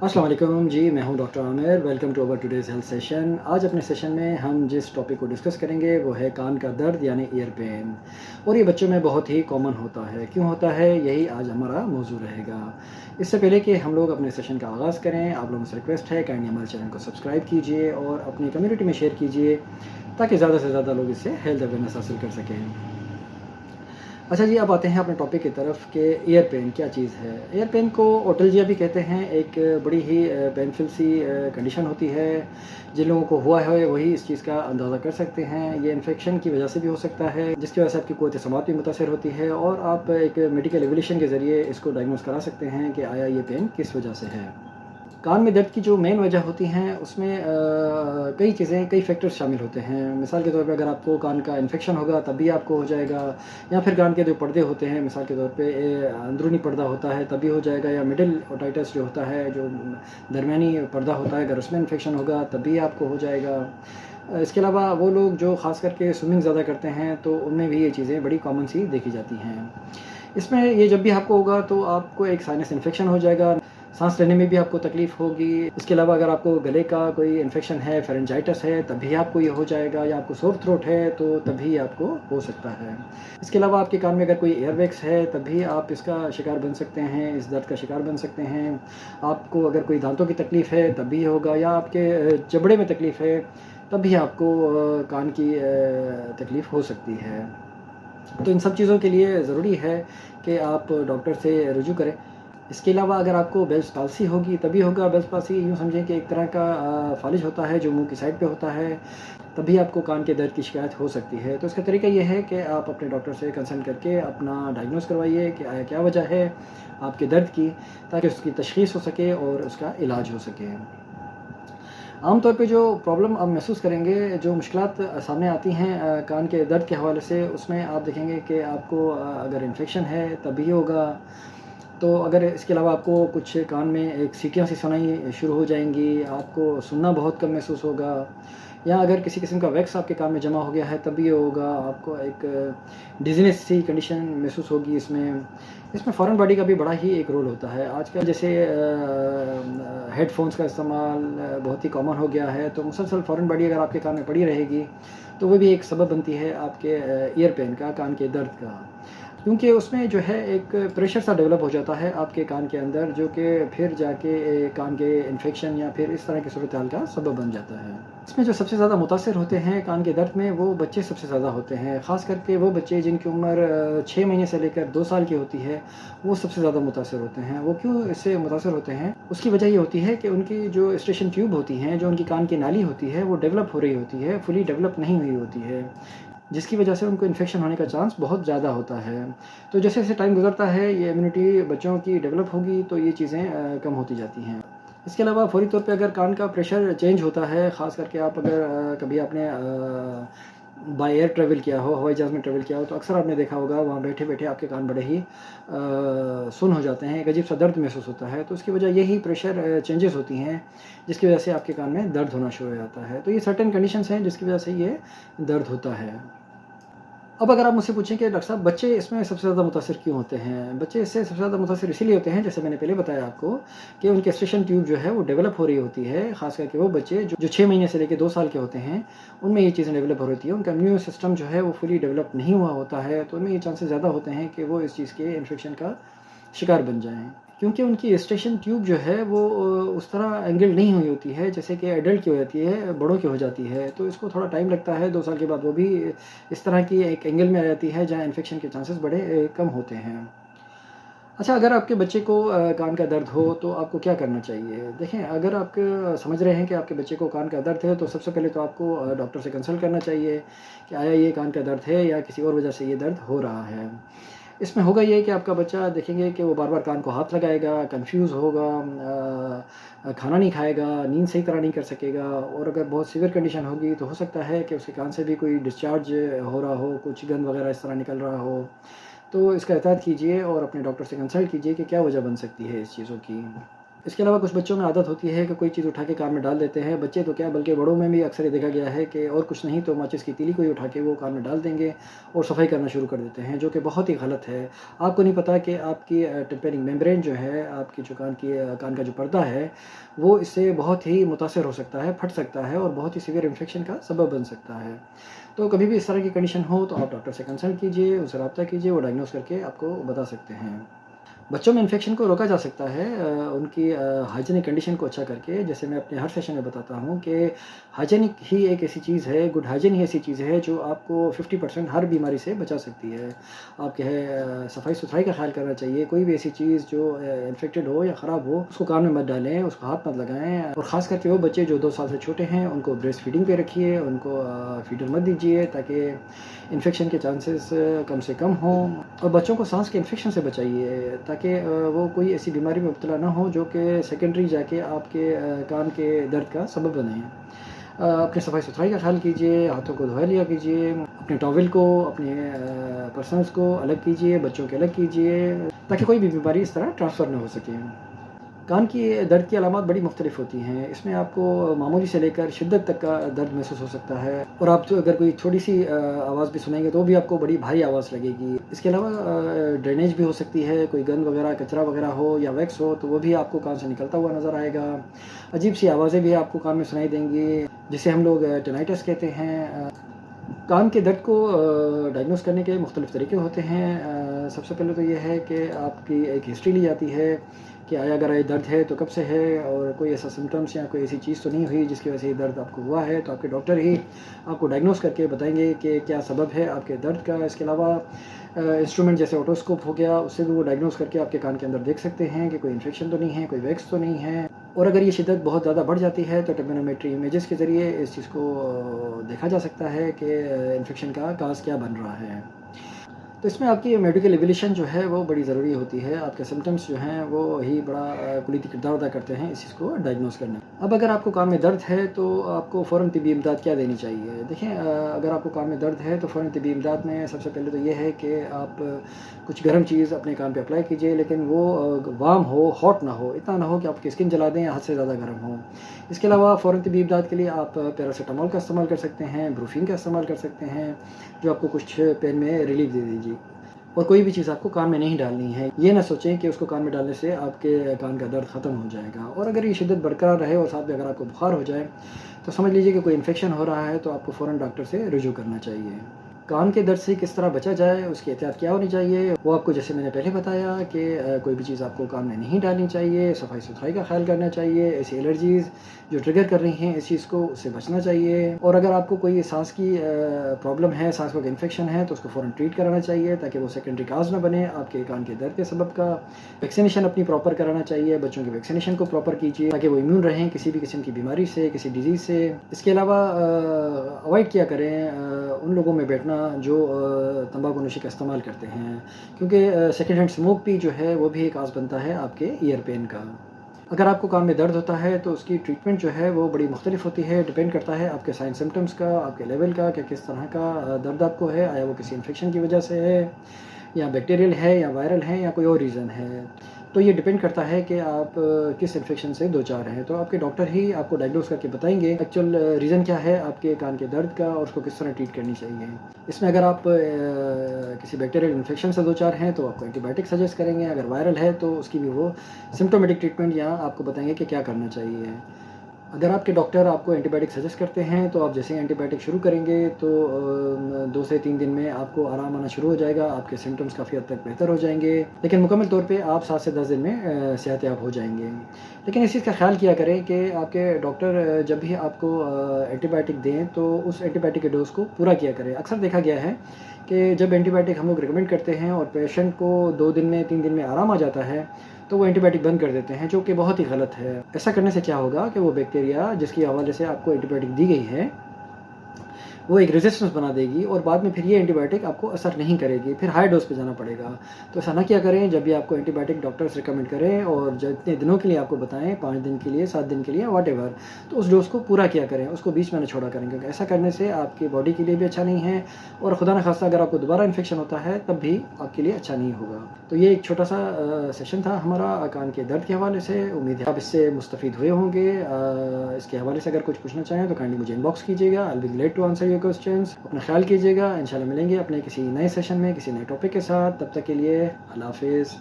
अस्सलाम वालेकुम जी, मैं हूं doctor Aamir. Welcome to our today's health session. आज अपने सेशन में हम जिस टॉपिक को डिस्कस करेंगे वो है कान का दर्द यानी ईयर पेन। और ये बच्चों में बहुत ही कॉमन होता है। क्यों होता है, यही आज हमारा मौजू रहेगा। इससे पहले कि हम लोग अपने सेशन का आगाज़ करें, आप लोगों से रिक्वेस्ट है काइंडली हमारे चैनल को सब्सक्राइब कीजिए और अपनी कम्युनिटी में शेयर कीजिए ताकि ज़्यादा से ज़्यादा लोग इससे हेल्थ अवेयरनेस हासिल कर सकें। अच्छा जी, अब आते हैं अपने टॉपिक की तरफ कि ईयर पेन क्या चीज़ है। ईयर पेन को ओटल्जिया भी कहते हैं। एक बड़ी ही पेनफुल सी कंडीशन होती है। जिन लोगों को हुआ है वही इस चीज़ का अंदाज़ा कर सकते हैं। ये इन्फेक्शन की वजह से भी हो सकता है, जिसकी वजह से आपकी क़ुव्वत समात भी मुतासर होती है और आप एक मेडिकल एवल्यूशन के ज़रिए इसको डायग्नोस करा सकते हैं कि आया ये पेन किस वजह से है। कान में दर्द की जो मेन वजह होती हैं उसमें कई चीज़ें, कई फैक्टर्स शामिल होते हैं। मिसाल के तौर पे अगर आपको कान का इन्फेक्शन होगा तब भी आपको हो जाएगा, या फिर कान के जो पर्दे होते हैं, मिसाल के तौर पे अंदरूनी पर्दा होता है तभी हो जाएगा, या मिडल ओटाइटिस जो होता है, जो दरमियानी पर्दा होता है, अगर उसमें इन्फेक्शन होगा तभी आपको हो जाएगा। इसके अलावा वो लोग जो ख़ास करके स्विमिंग ज़्यादा करते हैं तो उनमें भी ये चीज़ें बड़ी कॉमन सी देखी जाती हैं। इसमें ये जब भी आपको होगा तो आपको एक साइनस इन्फेक्शन हो जाएगा, साँस लेने में भी आपको तकलीफ़ होगी। इसके अलावा अगर आपको गले का कोई इन्फेक्शन है, फेरेंजाइटिस है, तब भी आपको ये हो जाएगा, या आपको सोर थ्रोट है तो तभी आपको हो सकता है। इसके अलावा आपके कान में अगर कोई एयरवैक्स है तब भी आप इसका शिकार बन सकते हैं, इस दर्द का शिकार बन सकते हैं। आपको अगर कोई दाँतों की तकलीफ़ है तब भी होगा, या आपके जबड़े में तकलीफ़ है तब भी आपको कान की तकलीफ़ हो सकती है। तो इन सब चीज़ों के लिए ज़रूरी है कि आप डॉक्टर से रुजू करें। इसके अलावा अगर आपको बेल्स पाल्सी होगी तभी होगा। बेल्स पाल्सी यूँ समझें कि एक तरह का फ़ालिज होता है जो मुँह की साइड पे होता है, तभी आपको कान के दर्द की शिकायत हो सकती है। तो इसका तरीका ये है कि आप अपने डॉक्टर से कंसल्ट करके अपना डायग्नोज़ करवाइए कि आया क्या वजह है आपके दर्द की, ताकि उसकी तशख़ीस हो सके और उसका इलाज हो सके। आम तौर पे जो प्रॉब्लम आप महसूस करेंगे, जो मुश्किलात सामने आती हैं कान के दर्द के हवाले से, उसमें आप देखेंगे कि आपको अगर इन्फेक्शन है तभी होगा। तो अगर इसके अलावा आपको कुछ कान में एक सीटियाँ सी सुनाई शुरू हो जाएँगी, आपको सुनना बहुत कम महसूस होगा, या अगर किसी किस्म का वैक्स आपके कान में जमा हो गया है तब भी ये होगा। आपको एक डिज़ीनेस सी कंडीशन महसूस होगी इसमें। इसमें फ़ॉरेन बॉडी का भी बड़ा ही एक रोल होता है। आजकल जैसे हेडफ़ोन्स का इस्तेमाल बहुत ही कॉमन हो गया है, तो मुसलसल फ़ॉरेन बॉडी अगर आपके कान में पड़ी रहेगी, तो वो भी एक सबब बनती है आपके ईयर पेन का, कान के दर्द का। क्योंकि उसमें जो है एक प्रेशर सा डेवलप हो जाता है आपके कान के अंदर, जो कि फिर जाके कान के इन्फेक्शन या फिर इस तरह की सूरत हाल का सबब बन जाता है। इसमें जो सबसे ज़्यादा मुतासिर होते हैं कान के दर्द में, वो बच्चे सबसे ज़्यादा होते हैं। ख़ास करके वो बच्चे जिनकी उम्र 6 महीने से लेकर 2 साल की होती है, वो सबसे ज़्यादा मुतासिर होते हैं। वो क्यों इससे मुतासिर होते हैं? उसकी वजह ये होती है कि उनकी जो स्टेशन ट्यूब होती हैं, जो उनकी कान की नाली होती है, वो डेवलप हो रही होती है, फुली डेवलप नहीं हुई होती है, जिसकी वजह से उनको इन्फेक्शन होने का चांस बहुत ज़्यादा होता है। तो जैसे-जैसे टाइम गुज़रता है, ये इम्यूनिटी बच्चों की डेवलप होगी तो ये चीज़ें कम होती जाती हैं। इसके अलावा फ़ौरी तौर पे अगर कान का प्रेशर चेंज होता है, ख़ास करके आप अगर कभी आपने बाय एयर ट्रैवल किया हो, हवाई जहाज़ में ट्रैवल किया हो, तो अक्सर आपने देखा होगा वहाँ बैठे-बैठे आपके कान बड़े ही सुन्न हो जाते हैं, एक अजीब-सा दर्द महसूस होता है। तो उसकी वजह यही प्रेशर चेंजेज़ होती हैं, जिसकी वजह से आपके कान में दर्द होना शुरू हो जाता है। तो ये सर्टेन कंडीशंस हैं जिसकी वजह से ये दर्द होता है। अब अगर आप मुझसे पूछें कि डॉक्टर साहब बच्चे इसमें सबसे ज़्यादा मुतासिर क्यों होते हैं? बच्चे इससे सबसे ज़्यादा मुतासिर इसीलिए होते हैं, जैसे मैंने पहले बताया आपको, कि उनकी स्टेशन ट्यूब जो है वो डेवलप हो रही होती है। ख़ास करके वो बच्चे जो 6 महीने से लेके 2 साल के होते हैं, उनमें ये चीज़ें डेवलप हो रही होती है। उनका इम्यून सिस्टम जो है वो फुली डेवलप नहीं हुआ होता है, तो उनमें ये चांसेस ज़्यादा होते हैं कि वो इस चीज़ के इन्फेक्शन का शिकार बन जाएँ। क्योंकि उनकी स्टेशन ट्यूब जो है वो उस तरह एंगल नहीं हुई होती है जैसे कि एडल्ट की हो जाती है, बड़ों की हो जाती है। तो इसको थोड़ा टाइम लगता है, 2 साल के बाद वो भी इस तरह की एक एंगल में आ जाती है जहाँ इन्फेक्शन के चांसेस बड़े कम होते हैं। अच्छा, अगर आपके बच्चे को कान का दर्द हो तो आपको क्या करना चाहिए? देखें, अगर आप समझ रहे हैं कि आपके बच्चे को कान का दर्द है, तो सबसे पहले तो आपको डॉक्टर से कंसल्ट करना चाहिए कि आया ये कान का दर्द है या किसी और वजह से ये दर्द हो रहा है। इसमें होगा ये कि आपका बच्चा देखेंगे कि वो बार-बार कान को हाथ लगाएगा, कन्फ्यूज़ होगा, खाना नहीं खाएगा, नींद सही तरह नहीं कर सकेगा, और अगर बहुत सीवियर कंडीशन होगी तो हो सकता है कि उसके कान से भी कोई डिस्चार्ज हो रहा हो, कुछ गंद वगैरह इस तरह निकल रहा हो। तो इसका एहतियात कीजिए और अपने डॉक्टर से कंसल्ट कीजिए कि क्या वजह बन सकती है इस चीज़ों की। इसके अलावा कुछ बच्चों में आदत होती है कि कोई चीज़ उठा के कान में डाल देते हैं। बच्चे तो क्या बल्कि बड़ों में भी अक्सर ये देखा गया है कि और कुछ नहीं तो माचिस की तीली को ही उठा के वो कान में डाल देंगे और सफाई करना शुरू कर देते हैं, जो कि बहुत ही गलत है। आपको नहीं पता कि आपकी टिम्पैनिक मेम्ब्रेन जो है, आपकी जो कान का जो पर्दा है, वो इससे बहुत ही मुतासिर हो सकता है, फट सकता है और बहुत ही सीवियर इन्फेक्शन का सबब बन सकता है। तो कभी भी इस तरह की कंडीशन हो तो आप डॉक्टर से कंसल्ट कीजिए, उनसे राब्ता कीजिए, वो डायग्नोज़ करके आपको बता सकते हैं। बच्चों में इन्फेक्शन को रोका जा सकता है उनकी हाइजीनिक कंडीशन को अच्छा करके। जैसे मैं अपने हर सेशन में बताता हूँ कि हाइजीनिक ही एक ऐसी चीज़ है, गुड हाइजीन ही ऐसी चीज़ है जो आपको 50% हर बीमारी से बचा सकती है। आपके है सफाई-सुथराई का ख़्याल करना चाहिए। कोई भी ऐसी चीज़ जो इन्फेक्टेड हो या ख़राब हो, उसको कान में मत डालें, उसको हाथ मत लगाएँ और ख़ास करके वो बच्चे जो 2 साल से छोटे हैं, उनको ब्रेस्ट फीडिंग पे रखिए, उनको फीडर मत दीजिए ताकि इन्फेक्शन के चांसेस कम से कम हों और बच्चों को सांस के इन्फेक्शन से बचाइए ताकि वो कोई ऐसी बीमारी में मुब्तला ना हो जो कि सेकेंडरी जाके आपके कान के दर्द का सबब बने। अपनी सफाई-सुथराई का ख़्याल कीजिए, हाथों को धोया लिया कीजिए, अपने टॉवल को, अपने पर्सनल्स को अलग कीजिए, बच्चों के अलग कीजिए ताकि कोई भी बीमारी इस तरह ट्रांसफ़र ना हो सके। कान की दर्द की अलामत बड़ी मुख्तलिफ होती हैं। इसमें आपको मामूली से लेकर शिद्दत तक का दर्द महसूस हो सकता है और आप जो अगर कोई छोटी-सी आवाज़ भी सुनेंगे तो भी आपको बड़ी भारी आवाज़ लगेगी। इसके अलावा ड्रेनेज भी हो सकती है, कोई गंद वगैरह, कचरा वगैरह हो या वैक्स हो तो वो भी आपको कान से निकलता हुआ नज़र आएगा। अजीब-सी आवाज़ें भी आपको कान में सुनाई देंगी, जिसे हम लोग टिनाइटस कहते हैं। कान के दर्द को डायग्नोज़ करने के मुख्तलिफ़ तरीके होते हैं। सबसे पहले तो ये है कि आपकी एक हिस्ट्री ली जाती है कि आया अगर ये दर्द है तो कब से है और कोई ऐसा सिम्पटम्स या कोई ऐसी चीज़ तो नहीं हुई जिसकी वजह से ये दर्द आपको हुआ है, तो आपके डॉक्टर ही आपको डायग्नोज़ करके बताएँगे कि क्या सबब है आपके दर्द का। इसके अलावा इंस्ट्रूमेंट जैसे ओटोस्कोप हो गया, उससे भी वो डायग्नोज़ करके आपके कान के अंदर देख सकते हैं कि कोई इन्फेक्शन तो नहीं है, कोई वैक्स तो नहीं है। और अगर ये शिद्दत बहुत ज़्यादा बढ़ जाती है तो टेम्पेनोमेट्री इमेजेस के ज़रिए इस चीज़ को देखा जा सकता है कि इन्फेक्शन का काज़ क्या बन रहा है। तो इसमें आपकी मेडिकल इवैल्यूएशन जो है वो बड़ी ज़रूरी होती है। आपके सिम्पटम्स जो हैं वो ही बड़ा कुलीदी किरदार अदा करते हैं इस चीज़ को डायग्नोज़ करने में। अब अगर आपको कान में दर्द है तो आपको फ़ौरन तिब्बी इमदाद क्या देनी चाहिए? देखें अगर आपको कान में दर्द है तो फ़ौरन तिब्बी इमदाद में सबसे पहले तो ये है कि आप कुछ गर्म चीज़ अपने कान पे अप्लाई कीजिए, लेकिन वो वार्म हो, हॉट ना हो, इतना ना हो कि आपकी स्किन जला दें या हद से ज़्यादा गर्म हो। इसके अलावा फ़ौरन तिब्बी इमदाद के लिए आप पैरासिटामॉल का इस्तेमाल कर सकते हैं, ब्रूफिन का इस्तेमाल कर सकते हैं, जो आपको कुछ पेन में रिलीफ़ दे देगी। और कोई भी चीज़ आपको कान में नहीं डालनी है। ये ना सोचें कि उसको कान में डालने से आपके कान का दर्द ख़त्म हो जाएगा और अगर ये शिद्दत बरकरार रहे और साथ में अगर आपको बुखार हो जाए, तो समझ लीजिए कि कोई इन्फेक्शन हो रहा है, तो आपको फ़ौरन डॉक्टर से रुजू करना चाहिए। कान के दर्द से किस तरह बचा जाए, उसकी एहतियात क्या होनी चाहिए, वो आपको जैसे मैंने पहले बताया कि कोई भी चीज़ आपको कान में नहीं डालनी चाहिए, सफाई-सुथराई का ख़्याल करना चाहिए, ऐसी एलर्जीज़ जो ट्रिगर कर रही हैं इस चीज़ को, उससे बचना चाहिए और अगर आपको कोई साँस की प्रॉब्लम है, साँस का इन्फेक्शन है, तो उसको फ़ौरन ट्रीट कराना चाहिए ताकि वो सेकेंडरी काज़ ना बने आपके कान के दर्द के सबब का। वैक्सीनेशन अपनी प्रॉपर कराना चाहिए, बच्चों की वैक्सीनेशन को प्रॉपर कीजिए ताकि वो इम्यून रहें किसी भी किस्म की बीमारी से, किसी डिज़ीज़ से। इसके अलावा अवॉइड किया करें उन लोगों में बैठना जो तंबाकू नोशी का इस्तेमाल करते हैं, क्योंकि सेकंड हैंड स्मोक भी जो है वो भी एक काज़ बनता है आपके ईयर पेन का। अगर आपको कान में दर्द होता है तो उसकी ट्रीटमेंट जो है वो बड़ी मुख्तलिफ होती है, डिपेंड करता है आपके साइन सिम्पटम्स का, आपके लेवल का कि किस तरह का दर्द आपको है, आया वो किसी इन्फेक्शन की वजह से है या बैक्टीरियल है या वायरल है या कोई और रीज़न है। तो ये डिपेंड करता है कि आप किस इन्फेक्शन से दो-चार हैं, तो आपके डॉक्टर ही आपको डायग्नोज़ करके बताएँगे एक्चुअल रीज़न क्या है आपके कान के दर्द का और उसको किस तरह ट्रीट करनी चाहिए। इसमें अगर आप किसी बैक्टीरियल इन्फेक्शन से दो-चार हैं तो आपको एंटीबायोटिक सजेस्ट करेंगे, अगर वायरल है तो उसकी भी वो सिम्प्टोमेटिक ट्रीटमेंट या आपको बताएँगे कि क्या करना चाहिए। अगर आपके डॉक्टर आपको एंटीबायोटिक सजेस्ट करते हैं तो आप जैसे ही एंटीबायोटिक शुरू करेंगे तो 2 से 3 दिन में आपको आराम आना शुरू हो जाएगा, आपके सिम्पटम्स काफ़ी हद तक बेहतर हो जाएँगे, लेकिन मुकम्मल तौर पे आप 7 से 10 दिन में सेहतयाब हो जाएँगे। लेकिन इस चीज़ का ख़्याल किया करें कि आपके डॉक्टर जब भी आपको एंटीबायोटिक दें तो उस एंटीबायोटिक के डोज़ को पूरा किया करें। अक्सर देखा गया है कि जब एंटीबायोटिक हम लोग रिकमेंड करते हैं और पेशेंट को 2 दिन में 3 दिन में आराम आ जाता है, तो वो एंटीबायोटिक बंद कर देते हैं, जो कि बहुत ही गलत है। ऐसा करने से क्या होगा कि वो बैक्टीरिया जिसकी हवाले से आपको एंटीबायोटिक दी गई है, वो एक रेजिस्टेंस बना देगी और बाद में फिर ये एंटीबायोटिक आपको असर नहीं करेगी, फिर हाई डोज पे जाना पड़ेगा। तो ऐसा ना किया करें, जब भी आपको एंटीबायोटिक डॉक्टर्स रिकमेंड करें और जितने दिनों के लिए आपको बताएँ, 5 दिन के लिए, 7 दिन के लिए, व्हाटएवर, तो उस डोज़ को पूरा किया करें, उसको बीच में ना छोड़ा करें, क्योंकि ऐसा करने से आपकी बॉडी के लिए भी अच्छा नहीं है और खुदा न खास्ता अगर आपको दोबारा इन्फेक्शन होता है तब भी आपके लिए अच्छा नहीं होगा। तो ये एक छोटा-सा सेशन था हमारा कान के दर्द के हवाले से। उम्मीद है आप इससे मुस्तफ़ीद हुए होंगे। इसके हवाले से अगर कुछ पूछना चाहें तो काइंडली मुझे इनबॉक्स कीजिएगा। I will be glad to answer your questions. अपना ख्याल कीजिएगा। इंशाल्लाह मिलेंगे अपने किसी नए सेशन में, किसी नए टॉपिक के साथ। तब तक के लिए अल्लाह हाफ़िज़।